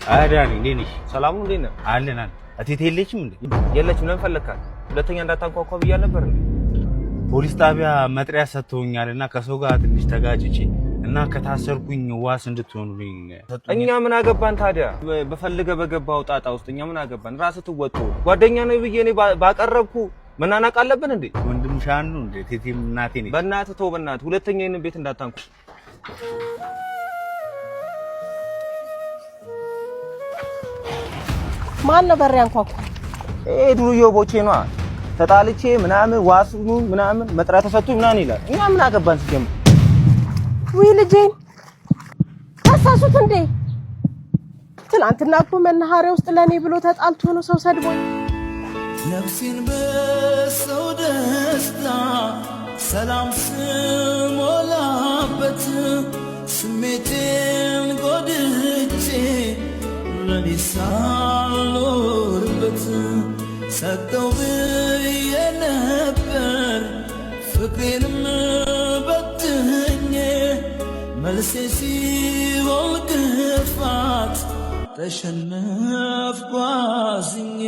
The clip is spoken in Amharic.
አዳኒ እንዴት ሰላም ነው እንዴ? አለናል አቴቴ የለችም እንዴ? የለችም። ለምን ፈለካት? ሁለተኛ እንዳታንኳኳ ብያ ነበር እንዴ? ፖሊስ ጣቢያ መጥሪያ ሰጥተውኛልና ከሰው ጋር ትንሽ ተጋጭቼ እና ከታሰርኩኝ ዋስ እንድትሆኑልኝ እኛ ምን አገባን ታዲያ? በፈልገ በገባው ጣጣ ውስጥ እኛ ምን አገባን? ራስህ ትወጡ። ጓደኛ ነው ብዬ እኔ ባቀረብኩ መናናቅ አለብን እንዴ? ወንድም ሻኑ እንዴ? ቴቴም እናቴ ነኝ። በእናትህ ተው፣ በእናትህ ሁለተኛ ይሄን ቤት እንዳታንኩ። ማን ነበር ያንኳኳ? ዱርዬ ቦቼ ነዋ። ተጣልቼ ምናምን ዋስ ምናምን መጥሪያ ተሰጥቶኝ ምናምን ይላል። እኛ ምን አገባን ሲጀምር? ወይ ልጄን ታሳሱት እንዴ? ትናንትና እኮ መናኸሪያ ውስጥ ለኔ ብሎ ተጣልቶ ነው ሰው ሰድቦኝ። ነፍሴን በሰው ደስታ ሰላም ስሞላበት ስሜቴን ጎድቼ ለኔ ሳልኖርበት ሰጠው ብዬ ነበር ፍቅሬንም በትኜ መልሴ ሲሆን ክፋት ተሸነፍኩ አዝኜ